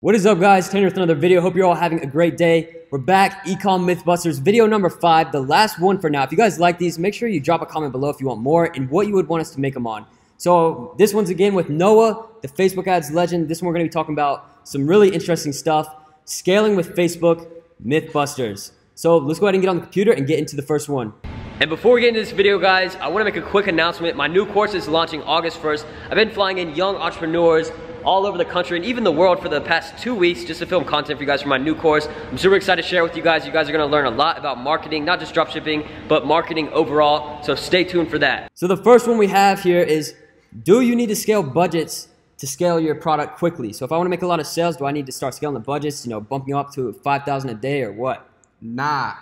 What is up, guys? Tanner with another video. Hope you're all having a great day. We're back, Ecom Mythbusters, video number 5, the last one for now. If you guys like these, make sure you drop a comment below if you want more and what you would want us to make them on. So this one's again with Noah, the Facebook ads legend. This one we're going to be talking about some really interesting stuff, scaling with Facebook Mythbusters. So let's go ahead and get on the computer and get into the first one. And before we get into this video, guys, I want to make a quick announcement. My new course is launching August 1st. I've been flying in young entrepreneurs all over the country and even the world for the past 2 weeks just to film content for you guys for my new course. I'm super excited to share with you guys. You guys are gonna learn a lot about marketing, not just dropshipping, but marketing overall, so stay tuned for that. So the first one we have here is, do you need to scale budgets to scale your product quickly? So if I wanna make a lot of sales, do I need to start scaling the budgets, bumping up to 5,000 a day or what? Nah,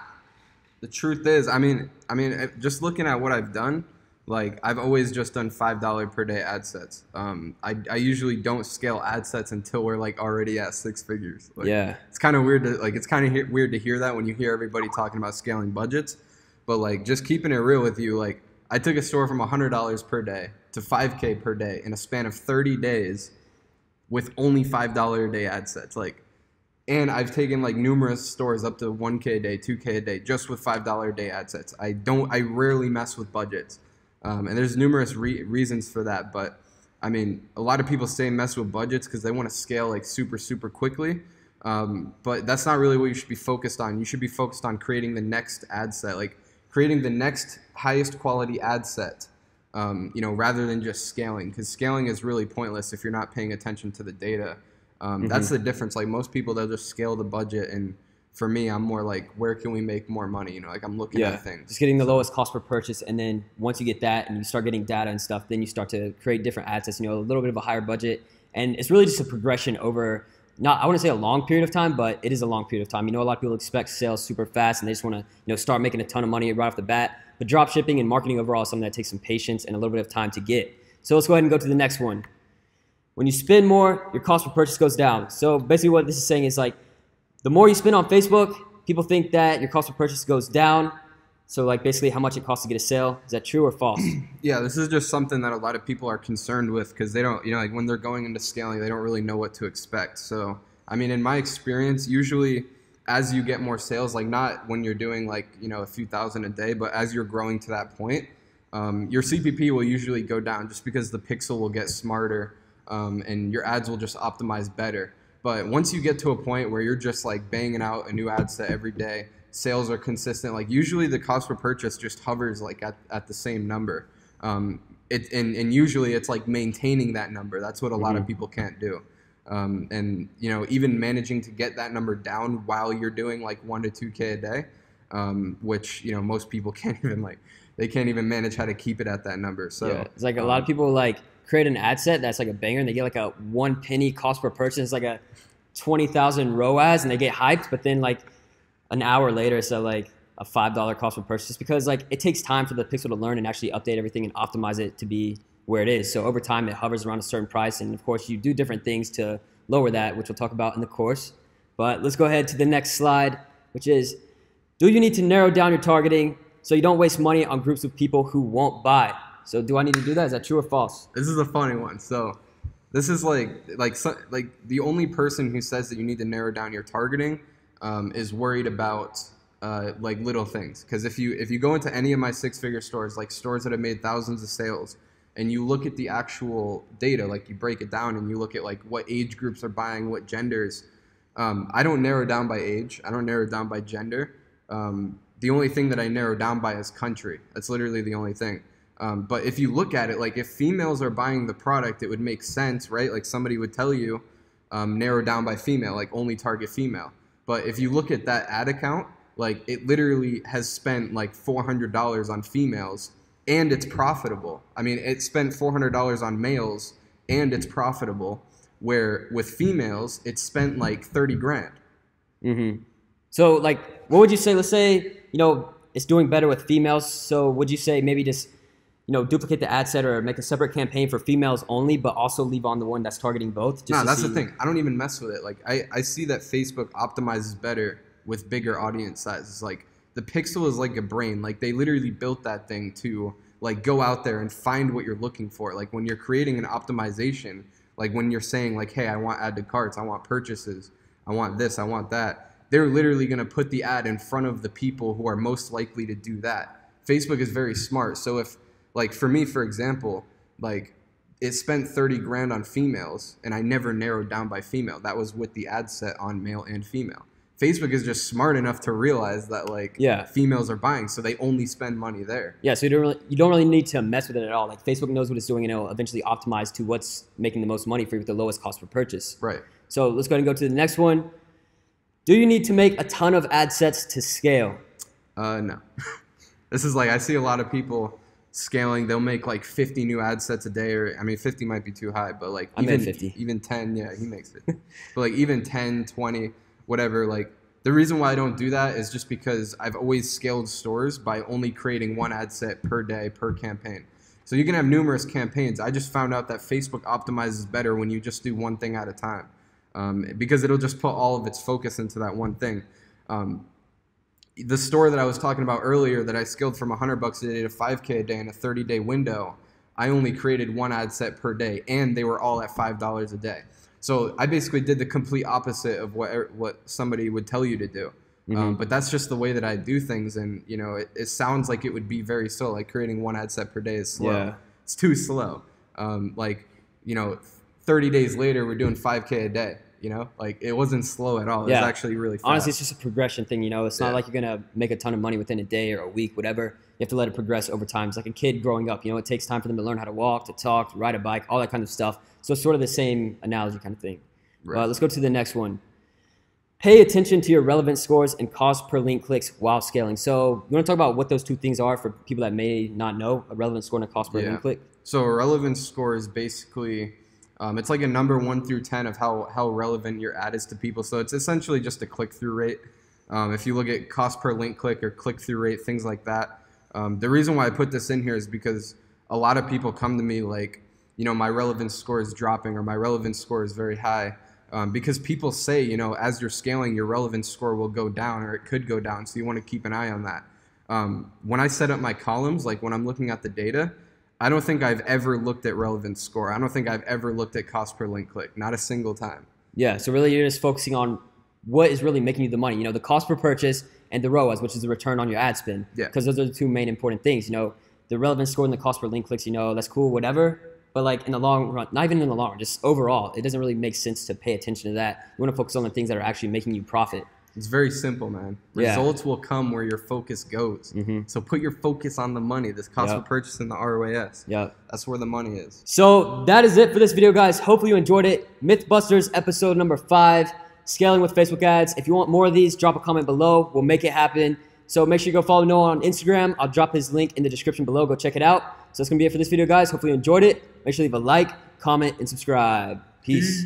the truth is, I mean, just looking at what I've done, like, I've always just done $5 per day ad sets. I usually don't scale ad sets until we're like already at 6 figures. Like, yeah, it's kind of weird to hear that when you hear everybody talking about scaling budgets. But like, just keeping it real with you, like, I took a store from $100 per day to $5K per day in a span of 30 days with only $5 a day ad sets. Like, and I've taken like numerous stores up to 1K a day, 2K a day, just with $5 a day ad sets. I rarely mess with budgets. And there's numerous reasons for that, but I mean, a lot of people say mess with budgets because they want to scale like super quickly, but that's not really what you should be focused on. You should be focused on creating the next ad set, like creating the next highest quality ad set, rather than just scaling, because scaling is really pointless if you're not paying attention to the data. That's the difference. Like, most people, they'll just scale the budget, and for me, I'm more like, where can we make more money? Like, I'm looking at things. Just getting the lowest cost per purchase, and then once you get that and you start getting data and stuff, then you start to create different ad sets, a little bit of a higher budget. And it's really just a progression over, I wouldn't say a long period of time, but it is a long period of time. A lot of people expect sales super fast and they just want to, start making a ton of money right off the bat. But drop shipping and marketing overall is something that takes some patience and a little bit of time to get. So let's go ahead and go to the next one. When you spend more, your cost per purchase goes down. So basically what this is saying is, like, the more you spend on Facebook, people think that your cost per purchase goes down. So like, basically how much it costs to get a sale. Is that true or false? Yeah, this is just something that a lot of people are concerned with because they don't, like, when they're going into scaling, they don't really know what to expect. So, I mean, in my experience, usually as you get more sales, like, not when you're doing like, a few thousand a day, but as you're growing to that point, your CPP will usually go down just because the pixel will get smarter, and your ads will just optimize better. But once you get to a point where you're just like banging out a new ad set every day, sales are consistent, like, usually the cost per purchase just hovers like at the same number. And usually it's like maintaining that number. That's what a lot of people can't do. And even managing to get that number down while you're doing like 1 to 2K a day, which most people can't even, they can't even manage how to keep it at that number. So yeah, it's like a lot of people like create an ad set that's like a banger and they get like a 1 penny cost per purchase. It's like a 20,000 ROAS and they get hyped, but then like an hour later, so like a $5 cost per purchase, just because like it takes time for the pixel to learn and actually update everything and optimize it to be where it is. So over time it hovers around a certain price, and of course you do different things to lower that, which we'll talk about in the course. But let's go ahead to the next slide, which is, do you need to narrow down your targeting so you don't waste money on groups of people who won't buy? So do I need to do that? Is that true or false? This is a funny one. So this is like the only person who says that you need to narrow down your targeting is worried about like little things. Because if you go into any of my 6-figure stores, like stores that have made thousands of sales, and you look at the actual data, like you break it down and you look at like what age groups are buying, what genders, I don't narrow down by age. I don't narrow down by gender. The only thing that I narrow down by is country. That's literally the only thing. But if you look at it, like, if females are buying the product, it would make sense, right? Like, somebody would tell you, narrow down by female, like only target female. But if you look at that ad account, like, it literally has spent like $400 on females and it's profitable. I mean, it spent $400 on males and it's profitable, where with females, it spent like 30 grand. So like, what would you say? Let's say, it's doing better with females. So would you say maybe just, duplicate the ad set or make a separate campaign for females only, but also leave on the one that's targeting both? No, that's the thing. I don't even mess with it. Like, I see that Facebook optimizes better with bigger audience sizes. Like, the pixel is like a brain. Like, they literally built that thing to like go out there and find what you're looking for. Like, when you're creating an optimization, Like when you're saying like, hey, I want add to carts, I want purchases, I want this, I want that, they're literally going to put the ad in front of the people who are most likely to do that. Facebook is very smart. So if, like for me, for example, like it spent 30 grand on females and I never narrowed down by female. That was with the ad set on male and female. Facebook is just smart enough to realize that like females are buying, so they only spend money there. Yeah, so you don't really need to mess with it at all. Like Facebook knows what it's doing, and it'll eventually optimize to what's making the most money for you with the lowest cost per purchase. Right. So let's go ahead and go to the next one. Do you need to make a ton of ad sets to scale? No. This is like, I see a lot of people scaling. They'll make like 50 new ad sets a day, or I mean 50 might be too high, but like even 10, yeah, he makes it. But like even 10, 20, whatever, like the reason why I don't do that is just because I've always scaled stores by only creating one ad set per day per campaign. So you can have numerous campaigns. I just found out that Facebook optimizes better when you just do one thing at a time, because it'll just put all of its focus into that one thing. The store that I was talking about earlier that I scaled from $100 a day to $5K a day in a 30-day window, I only created one ad set per day, and they were all at $5 a day. So I basically did the complete opposite of what somebody would tell you to do. But that's just the way that I do things, and you know, it sounds like it would be very slow. Like creating one ad set per day is slow. Yeah. It's too slow. Like, you know, 30 days later we're doing 5K a day. You know, like it wasn't slow at all. It was actually really fast. Honestly, it's just a progression thing. You know, it's not like you're gonna make a ton of money within a day or a week, whatever. You have to let it progress over time. It's like a kid growing up. You know, it takes time for them to learn how to walk, to talk, to ride a bike, all that kind of stuff. So it's sort of the same analogy kind of thing. Right. Let's go to the next one. Pay attention to your relevance scores and cost per link clicks while scaling. So you want to talk about what those two things are for people that may not know, a relevance score and a cost per link click? So a relevance score is basically, it's like a number 1 through 10 of how relevant your ad is to people. So it's essentially just a click-through rate. If you look at cost per link click or click-through rate, things like that. The reason why I put this in here is because a lot of people come to me like, you know, my relevance score is dropping or my relevance score is very high. Because people say, you know, as you're scaling, your relevance score will go down or it could go down. So you want to keep an eye on that. When I set up my columns, like when I'm looking at the data, I don't think I've ever looked at relevance score. I don't think I've ever looked at cost per link click. Not a single time. Yeah, so really you're just focusing on what is really making you the money. You know, the cost per purchase and the ROAS, which is the return on your ad spend. Yeah. Because those are the two main important things. You know, the relevance score and the cost per link clicks, you know, that's cool, whatever. But like in the long run, not even in the long run, just overall, it doesn't really make sense to pay attention to that. You want to focus on the things that are actually making you profit. It's very simple, man. Results will come where your focus goes. So put your focus on the money, this cost per purchase and the ROAS. That's where the money is. So that is it for this video, guys. Hopefully you enjoyed it. Mythbusters episode number 5, scaling with Facebook ads. If you want more of these, drop a comment below. We'll make it happen. So make sure you go follow Noah on Instagram. I'll drop his link in the description below. Go check it out. So that's going to be it for this video, guys. Hopefully you enjoyed it. Make sure you leave a like, comment, and subscribe. Peace.